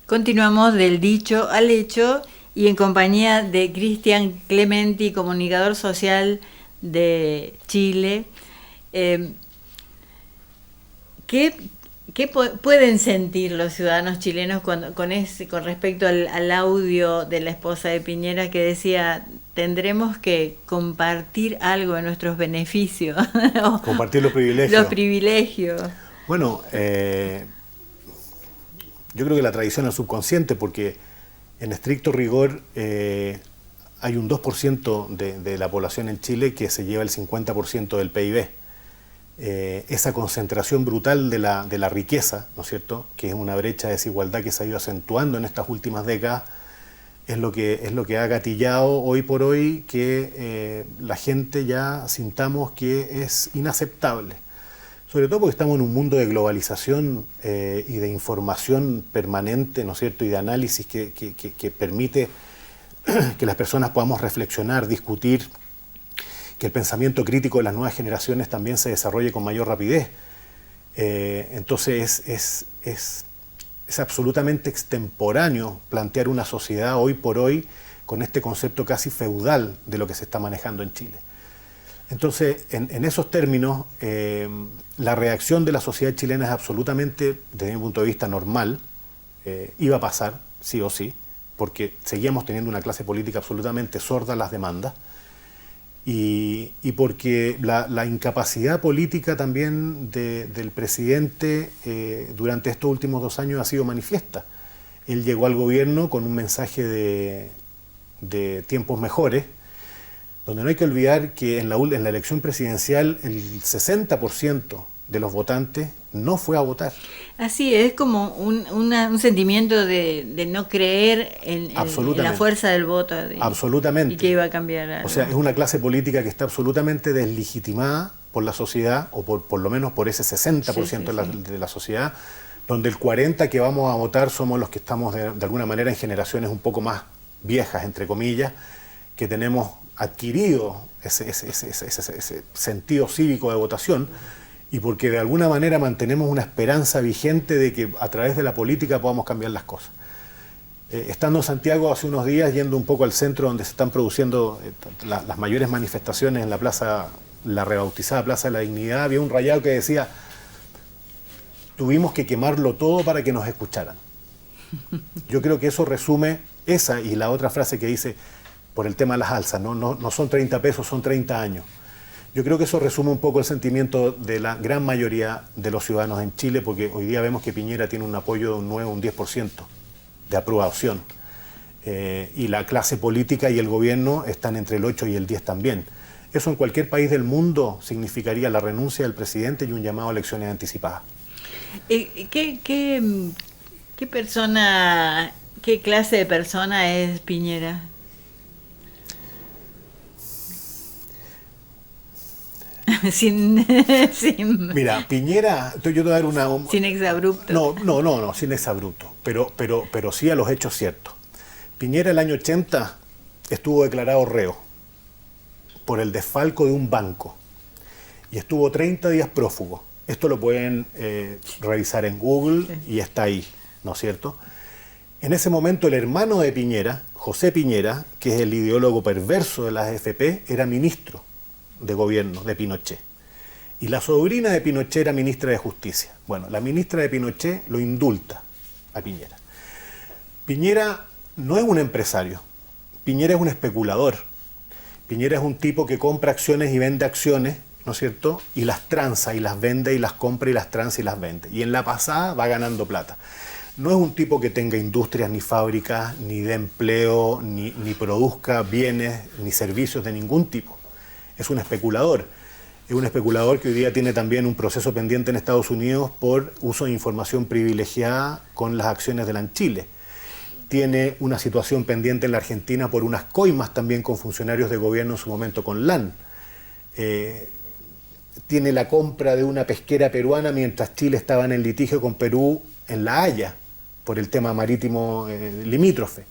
Continuamos del dicho al hecho y en compañía de Cristian Clementi, comunicador social de Chile. Eh, ¿qué, pueden sentir los ciudadanos chilenos con respecto al audio de la esposa de Piñera que decía tendremos que compartir algo de nuestros beneficios? Compartir los privilegios. Los privilegios. Bueno, yo creo que la tradición es subconsciente porque en estricto rigor hay un 2% de la población en Chile que se lleva el 50% del PIB. Esa concentración brutal de la riqueza, ¿no es cierto?, que es una brecha de desigualdad que se ha ido acentuando en estas últimas décadas, es lo que ha gatillado hoy por hoy que la gente ya sintamos que es inaceptable. Sobre todo porque estamos en un mundo de globalización y de información permanente, ¿no es cierto?, y de análisis que permite que las personas podamos reflexionar, discutir, que el pensamiento crítico de las nuevas generaciones también se desarrolle con mayor rapidez. Entonces es absolutamente extemporáneo plantear una sociedad hoy por hoy con este concepto casi feudal de lo que se está manejando en Chile. Entonces, en esos términos, la reacción de la sociedad chilena es absolutamente, desde mi punto de vista, normal. Iba a pasar, sí o sí, porque seguíamos teniendo una clase política absolutamente sorda a las demandas y porque la incapacidad política también del presidente durante estos últimos 2 años ha sido manifiesta. Él llegó al gobierno con un mensaje de tiempos mejores, donde no hay que olvidar que en la elección presidencial el 60% de los votantes no fue a votar. Así es como un sentimiento de no creer en la fuerza del voto. Absolutamente. Y que iba a cambiar algo. O sea, es una clase política que está absolutamente deslegitimada por la sociedad, o por lo menos por ese 60% de la sociedad, donde el 40% que vamos a votar somos los que estamos de alguna manera en generaciones un poco más viejas, entre comillas, que tenemos adquirido ese sentido cívico de votación y porque de alguna manera mantenemos una esperanza vigente de que a través de la política podamos cambiar las cosas. Estando en Santiago hace unos días, yendo un poco al centro donde se están produciendo las mayores manifestaciones en la plaza, la rebautizada Plaza de la Dignidad, había un rayado que decía: tuvimos que quemarlo todo para que nos escucharan. Yo creo que eso resume esa y la otra frase que dice, por el tema de las alzas, no son 30 pesos, son 30 años. Yo creo que eso resume un poco el sentimiento de la gran mayoría de los ciudadanos en Chile, porque hoy día vemos que Piñera tiene un apoyo de un 9 o un 10% de aprobación. Y la clase política y el gobierno están entre el 8 y el 10 también. Eso en cualquier país del mundo significaría la renuncia del presidente y un llamado a elecciones anticipadas. ¿Qué clase de persona es Piñera? Mira, Piñera, yo te voy a dar una... Sin exabrupto. No, sin exabrupto, pero sí a los hechos ciertos. Piñera el año 80 estuvo declarado reo por el desfalco de un banco y estuvo 30 días prófugo. Esto lo pueden revisar en Google y está ahí, ¿no es cierto? En ese momento el hermano de Piñera, José Piñera, que es el ideólogo perverso de las AFP, era ministro de gobierno de Pinochet. Y la sobrina de Pinochet era ministra de Justicia. Bueno, la ministra de Pinochet lo indulta a Piñera. Piñera no es un empresario, Piñera es un especulador. Piñera es un tipo que compra acciones y vende acciones, ¿no es cierto? Y las transa y las vende y las compra y las transa y las vende. Y en la pasada va ganando plata. No es un tipo que tenga industrias ni fábricas, ni de empleo, ni produzca bienes ni servicios de ningún tipo. Es un especulador. Es un especulador que hoy día tiene también un proceso pendiente en Estados Unidos por uso de información privilegiada con las acciones de la en Chile. Tiene una situación pendiente en la Argentina por unas coimas también con funcionarios de gobierno en su momento con LAN. Tiene la compra de una pesquera peruana mientras Chile estaba en el litigio con Perú en La Haya por el tema marítimo limítrofe.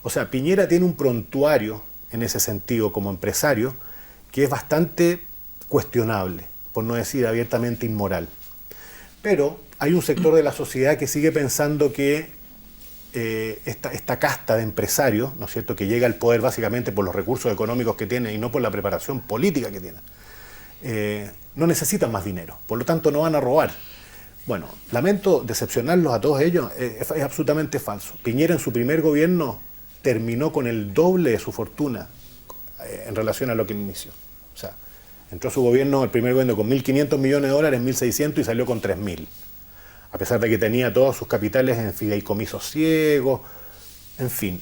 O sea, Piñera tiene un prontuario en ese sentido como empresario que es bastante cuestionable, por no decir abiertamente inmoral. Pero hay un sector de la sociedad que sigue pensando que esta casta de empresarios, ¿no es cierto?, que llega al poder básicamente por los recursos económicos que tiene y no por la preparación política que tiene, no necesitan más dinero, por lo tanto no van a robar. Bueno, lamento decepcionarlos a todos ellos, es absolutamente falso. Piñera en su primer gobierno terminó con el doble de su fortuna en relación a lo que inició. O sea, entró a su gobierno, el primer gobierno, con 1.500 millones de dólares, 1.600, y salió con 3.000. A pesar de que tenía todos sus capitales en fideicomisos ciegos, en fin.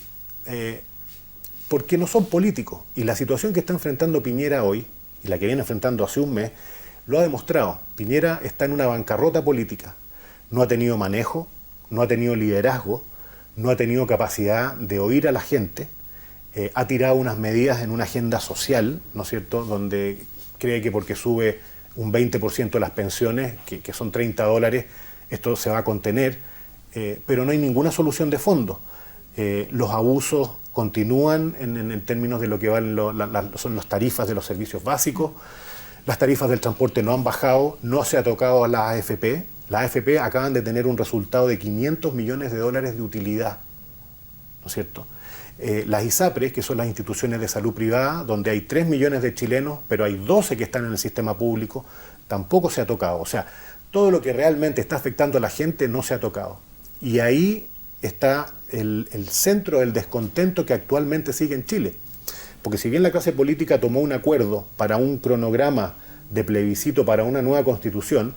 Porque no son políticos. Y la situación que está enfrentando Piñera hoy, y la que viene enfrentando hace un mes, lo ha demostrado. Piñera está en una bancarrota política. No ha tenido manejo, no ha tenido liderazgo, no ha tenido capacidad de oír a la gente, ha tirado unas medidas en una agenda social, ¿no es cierto?, donde cree que porque sube un 20% las pensiones, que son $30, esto se va a contener, pero no hay ninguna solución de fondo. Los abusos continúan en términos de lo que son las tarifas de los servicios básicos. Las tarifas del transporte no han bajado, no se ha tocado a las AFP. Las AFP acaban de tener un resultado de $500 millones de utilidad, ¿no es cierto? Las ISAPRES, que son las instituciones de salud privada, donde hay 3 millones de chilenos, pero hay 12 que están en el sistema público, tampoco se ha tocado. O sea, todo lo que realmente está afectando a la gente no se ha tocado. Y ahí está el centro del descontento que actualmente sigue en Chile. Porque si bien la clase política tomó un acuerdo para un cronograma de plebiscito para una nueva constitución,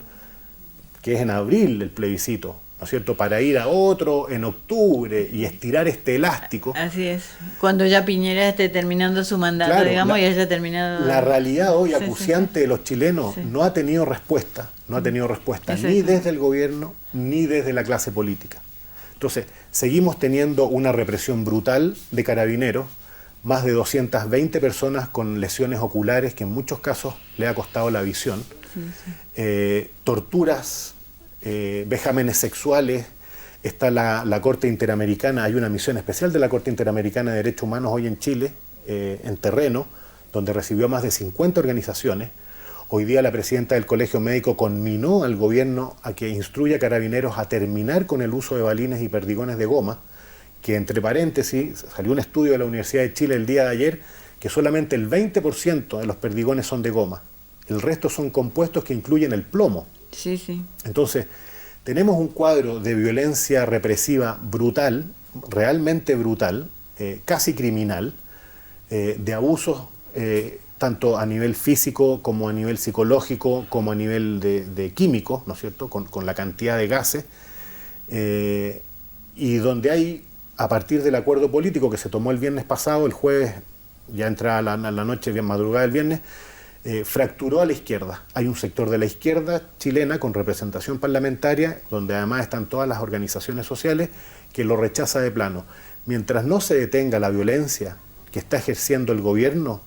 que es en abril el plebiscito, ¿no es cierto?, para ir a otro en octubre y estirar este elástico. Así es, cuando ya Piñera esté terminando su mandato, claro, digamos, y haya terminado. La realidad hoy acuciante de los chilenos no ha tenido respuesta, ni desde el gobierno ni desde la clase política. Entonces, seguimos teniendo una represión brutal de carabineros, más de 220 personas con lesiones oculares que en muchos casos le ha costado la visión, torturas, vejámenes sexuales. Está la Corte Interamericana, hay una misión especial de la Corte Interamericana de Derechos Humanos hoy en Chile, en terreno, donde recibió más de 50 organizaciones. Hoy día la presidenta del Colegio Médico conminó al gobierno a que instruya a carabineros a terminar con el uso de balines y perdigones de goma, que entre paréntesis salió un estudio de la Universidad de Chile el día de ayer que solamente el 20% de los perdigones son de goma. El resto son compuestos que incluyen el plomo. Sí, sí. Entonces, tenemos un cuadro de violencia represiva brutal, realmente brutal, casi criminal, de abusos tanto a nivel físico como a nivel psicológico, como a nivel de químicos, ¿no es cierto?, con la cantidad de gases, y donde hay, a partir del acuerdo político que se tomó el viernes pasado, el jueves, ya entrada la noche, bien madrugada del viernes, fracturó a la izquierda. Hay un sector de la izquierda chilena con representación parlamentaria, donde además están todas las organizaciones sociales, que lo rechaza de plano. Mientras no se detenga la violencia que está ejerciendo el gobierno,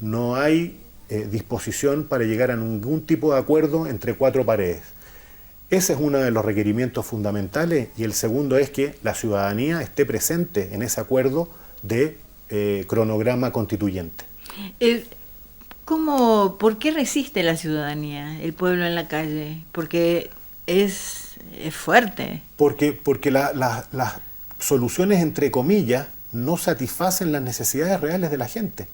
no hay disposición para llegar a ningún tipo de acuerdo entre cuatro paredes. Ese es uno de los requerimientos fundamentales, y el segundo es que la ciudadanía esté presente en ese acuerdo de cronograma constituyente. ¿Por qué resiste la ciudadanía, el pueblo en la calle? Porque es fuerte. Porque las soluciones, entre comillas, no satisfacen las necesidades reales de la gente.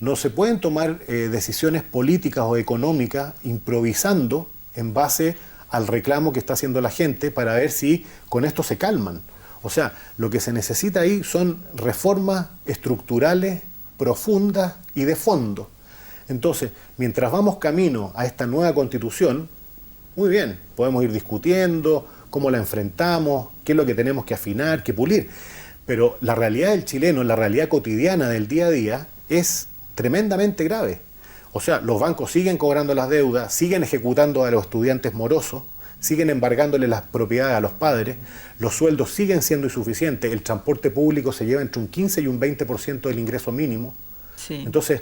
No se pueden tomar decisiones políticas o económicas improvisando en base al reclamo que está haciendo la gente para ver si con esto se calman. O sea, lo que se necesita ahí son reformas estructurales, profundas y de fondo. Entonces, mientras vamos camino a esta nueva constitución, muy bien, podemos ir discutiendo cómo la enfrentamos, qué es lo que tenemos que afinar, que pulir. Pero la realidad del chileno, la realidad cotidiana del día a día, es tremendamente grave. O sea, los bancos siguen cobrando las deudas, siguen ejecutando a los estudiantes morosos, siguen embargándole las propiedades a los padres, los sueldos siguen siendo insuficientes, el transporte público se lleva entre un 15 y un 20% del ingreso mínimo. Sí. Entonces,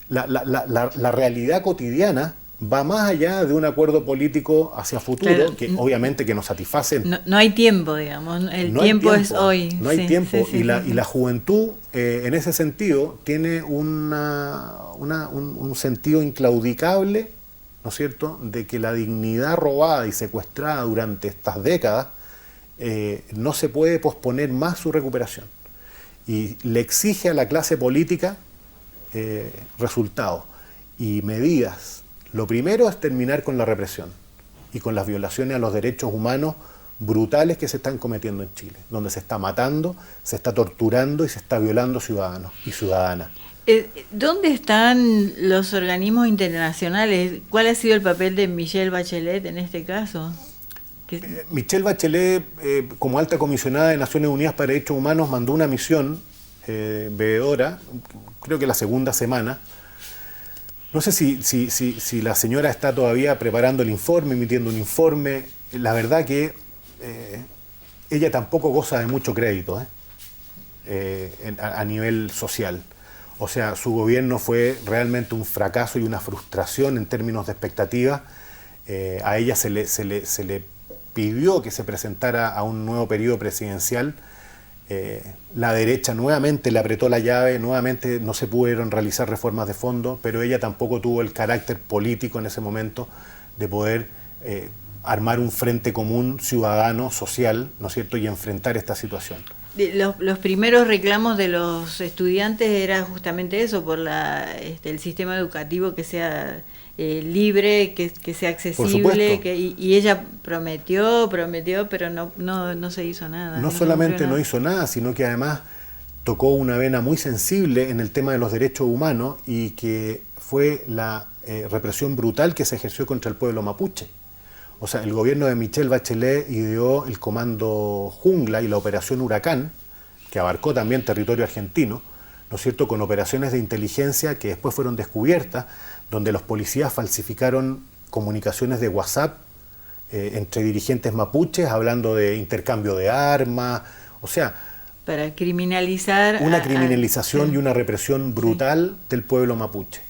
la realidad cotidiana va más allá de un acuerdo político hacia futuro, claro, que obviamente que nos satisface. No hay tiempo, digamos, el tiempo es hoy. No hay tiempo, y la juventud en ese sentido tiene un sentido inclaudicable, ¿no es cierto?, de que la dignidad robada y secuestrada durante estas décadas no se puede posponer más su recuperación. Y le exige a la clase política resultados y medidas. Lo primero es terminar con la represión y con las violaciones a los derechos humanos brutales que se están cometiendo en Chile, donde se está matando, se está torturando y se está violando ciudadanos y ciudadanas. ¿Dónde están los organismos internacionales? ¿Cuál ha sido el papel de Michelle Bachelet en este caso? Michelle Bachelet, como alta comisionada de Naciones Unidas para Derechos Humanos, mandó una misión veedora, creo que la segunda semana. No sé si la señora está todavía preparando el informe, emitiendo un informe. La verdad que ella tampoco goza de mucho crédito a nivel social. O sea, su gobierno fue realmente un fracaso y una frustración en términos de expectativas. A ella se le pidió que se presentara a un nuevo periodo presidencial. La derecha nuevamente le apretó la llave, nuevamente no se pudieron realizar reformas de fondo, pero ella tampoco tuvo el carácter político en ese momento de poder armar un frente común ciudadano, social, ¿no es cierto?, y enfrentar esta situación. Los primeros reclamos de los estudiantes era justamente eso, por el sistema educativo que sea libre, que sea accesible, y ella prometió, pero no se hizo nada. No solamente no hizo nada, sino que además tocó una vena muy sensible en el tema de los derechos humanos, y que fue la represión brutal que se ejerció contra el pueblo mapuche. O sea, el gobierno de Michelle Bachelet ideó el Comando Jungla y la Operación Huracán, que abarcó también territorio argentino, ¿no es cierto?, con operaciones de inteligencia que después fueron descubiertas, donde los policías falsificaron comunicaciones de WhatsApp entre dirigentes mapuches, hablando de intercambio de armas, o sea... Para criminalizar... Una criminalización y una represión brutal del pueblo mapuche.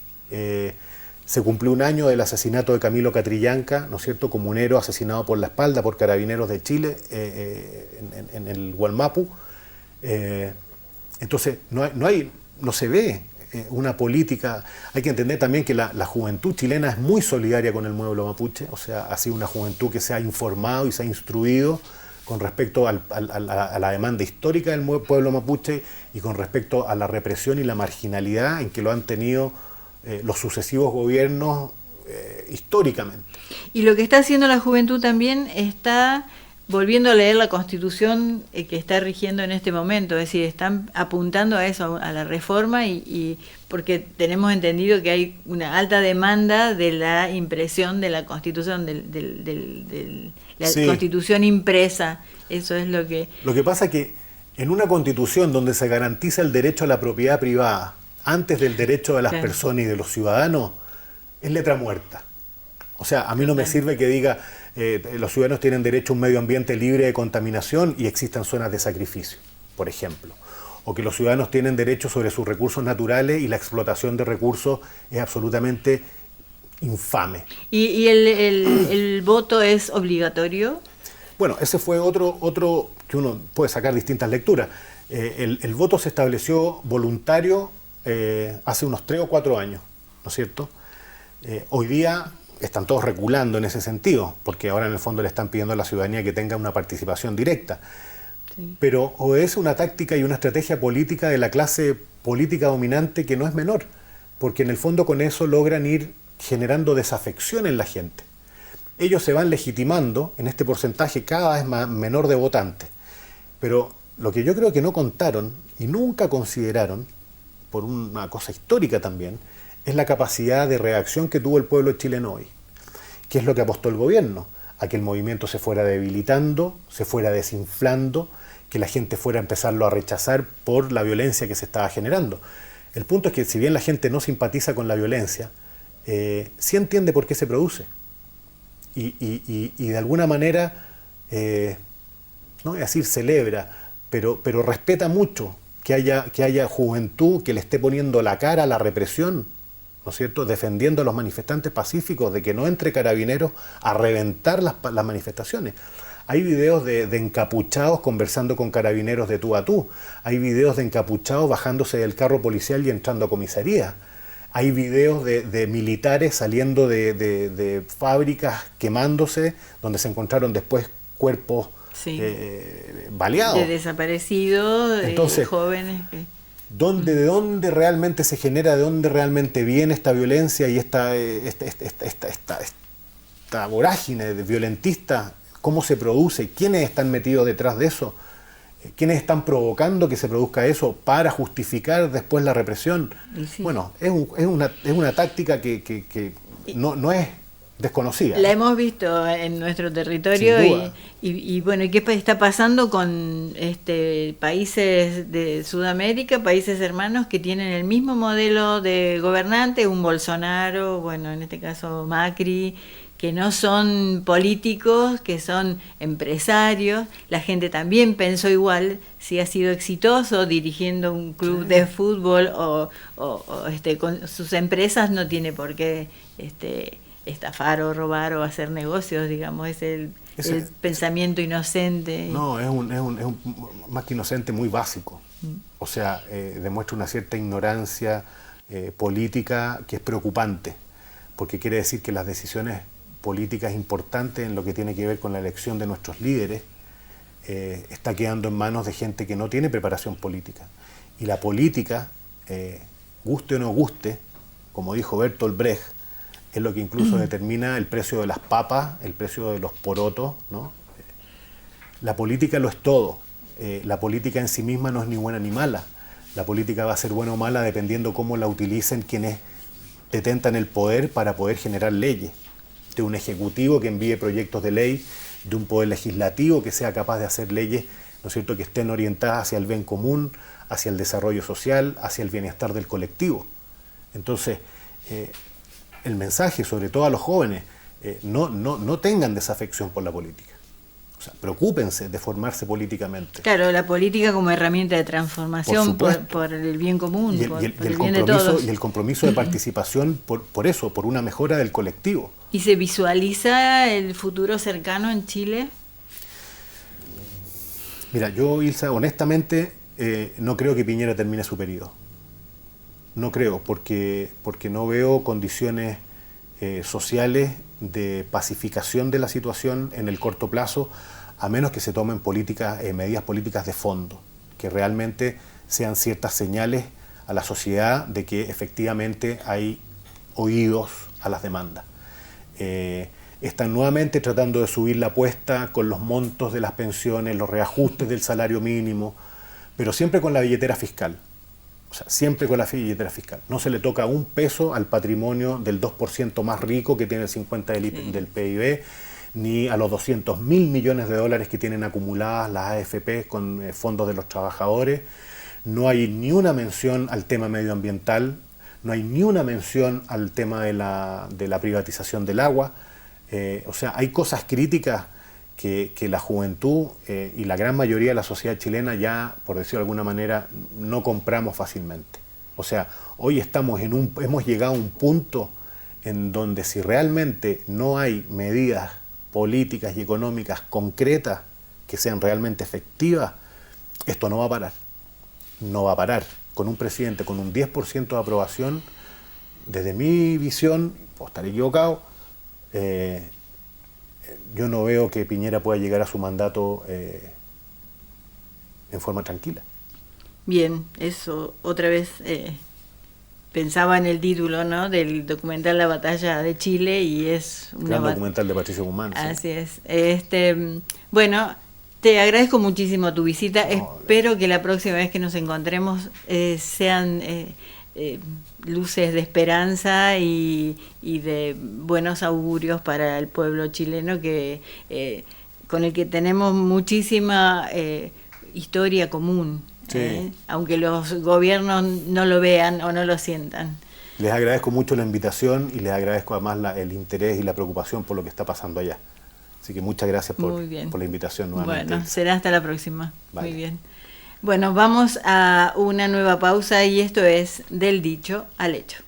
Se cumplió un año del asesinato de Camilo Catrillanca, ¿no es cierto?, comunero asesinado por la espalda por carabineros de Chile en el Gualmapu. Entonces no se ve una política. Hay que entender también que la juventud chilena es muy solidaria con el pueblo mapuche, o sea, ha sido una juventud que se ha informado y se ha instruido con respecto a la demanda histórica del pueblo mapuche y con respecto a la represión y la marginalidad en que lo han tenido los sucesivos gobiernos históricamente. Y lo que está haciendo la juventud también está volviendo a leer la Constitución que está rigiendo en este momento, es decir, están apuntando a eso, a la reforma, y porque tenemos entendido que hay una alta demanda de la impresión de la Constitución, la sí. Constitución impresa, eso es lo que... Lo que pasa es que en una Constitución donde se garantiza el derecho a la propiedad privada antes del derecho de las personas y de los ciudadanos, es letra muerta. O sea, a mí no me sirve que diga los ciudadanos tienen derecho a un medio ambiente libre de contaminación y existan zonas de sacrificio, por ejemplo. O que los ciudadanos tienen derecho sobre sus recursos naturales y la explotación de recursos es absolutamente infame. ¿Y el voto es obligatorio? Bueno, ese fue otro que uno puede sacar distintas lecturas. El voto se estableció voluntario hace unos 3 o 4 años, ¿no es cierto? Hoy día están todos reculando en ese sentido, porque ahora en el fondo le están pidiendo a la ciudadanía que tenga una participación directa. Sí. Pero obedece una táctica y una estrategia política de la clase política dominante que no es menor, porque en el fondo con eso logran ir generando desafección en la gente. Ellos se van legitimando en este porcentaje cada vez menor de votantes. Pero lo que yo creo que no contaron y nunca consideraron, por una cosa histórica también, es la capacidad de reacción que tuvo el pueblo chileno hoy. ¿Qué es lo que apostó el gobierno? A que el movimiento se fuera debilitando, se fuera desinflando, que la gente fuera a empezarlo a rechazar por la violencia que se estaba generando. El punto es que si bien la gente no simpatiza con la violencia, sí entiende por qué se produce. Y de alguna manera, no voy a decir celebra, pero respeta mucho que haya juventud que le esté poniendo la cara a la represión, ¿no es cierto?, defendiendo a los manifestantes pacíficos de que no entre carabineros a reventar las manifestaciones. Hay videos de encapuchados conversando con carabineros de tú a tú. Hay videos de encapuchados bajándose del carro policial y entrando a comisaría. Hay videos de militares saliendo de fábricas quemándose, donde se encontraron después cuerpos Sí. baleados. De desaparecidos, Entonces, jóvenes que... ¿de dónde realmente se genera, de dónde realmente viene esta violencia y esta vorágine de violentista? ¿Cómo se produce? ¿Quiénes están metidos detrás de eso? ¿Quiénes están provocando que se produzca eso para justificar después la represión? Sí. Bueno, es una táctica que no es desconocida. La hemos visto en nuestro territorio y bueno, ¿y qué está pasando con países de Sudamérica, países hermanos que tienen el mismo modelo de gobernante, un Bolsonaro, bueno, en este caso Macri, que no son políticos, que son empresarios? La gente también pensó igual, si ha sido exitoso dirigiendo un club de fútbol o con sus empresas, no tiene por qué estafar o robar o hacer negocios, digamos, es el pensamiento inocente. No, es un más que inocente, muy básico. O sea, demuestra una cierta ignorancia política que es preocupante, porque quiere decir que las decisiones políticas importantes en lo que tiene que ver con la elección de nuestros líderes está quedando en manos de gente que no tiene preparación política. Y la política, guste o no guste, como dijo Bertolt Brecht, es lo que incluso determina el precio de las papas, el precio de los porotos, ¿no? La política lo es todo. La política en sí misma no es ni buena ni mala. La política va a ser buena o mala dependiendo cómo la utilicen quienes detentan el poder para poder generar leyes. De un ejecutivo que envíe proyectos de ley, de un poder legislativo que sea capaz de hacer leyes, ¿no es cierto?, que estén orientadas hacia el bien común, hacia el desarrollo social, hacia el bienestar del colectivo. Entonces, el mensaje, sobre todo a los jóvenes, no tengan desafección por la política. O sea, preocúpense de formarse políticamente. Claro, la política como herramienta de transformación por el bien común, por el bien de todos. Y el compromiso de participación por una mejora del colectivo. ¿Y se visualiza el futuro cercano en Chile? Mira, yo, Ilsa, honestamente, no creo que Piñera termine su periodo. No creo, porque no veo condiciones sociales de pacificación de la situación en el corto plazo, a menos que se tomen medidas políticas de fondo, que realmente sean ciertas señales a la sociedad de que efectivamente hay oídos a las demandas. Están nuevamente tratando de subir la apuesta con los montos de las pensiones, los reajustes del salario mínimo, pero siempre con la billetera fiscal. O sea, siempre con la billetera fiscal. No se le toca un peso al patrimonio del 2% más rico que tiene el 50% del PIB, ni a los 200.000 millones de dólares que tienen acumuladas las AFP con fondos de los trabajadores. No hay ni una mención al tema medioambiental, no hay ni una mención al tema de la privatización del agua. O sea, hay cosas críticas que la juventud y la gran mayoría de la sociedad chilena ya, por decirlo de alguna manera, no compramos fácilmente. O sea, hoy hemos llegado a un punto en donde si realmente no hay medidas políticas y económicas concretas que sean realmente efectivas, esto no va a parar. No va a parar. Con un presidente con un 10% de aprobación, desde mi visión, puedo estar equivocado, yo no veo que Piñera pueda llegar a su mandato en forma tranquila. Bien, eso otra vez pensaba en el título, ¿no?, del documental La Batalla de Chile, y es un documental de Patricio Guzmán. Así es. Bueno, te agradezco muchísimo tu visita. Espero que la próxima vez que nos encontremos sean luces de esperanza y de buenos augurios para el pueblo chileno, que con el que tenemos muchísima historia común, aunque los gobiernos no lo vean o no lo sientan. Les agradezco mucho la invitación y les agradezco además el interés y la preocupación por lo que está pasando allá. Así que muchas gracias por la invitación nuevamente. Bueno, será hasta la próxima. Vale. Muy bien. Bueno, vamos a una nueva pausa y esto es Del Dicho al Hecho.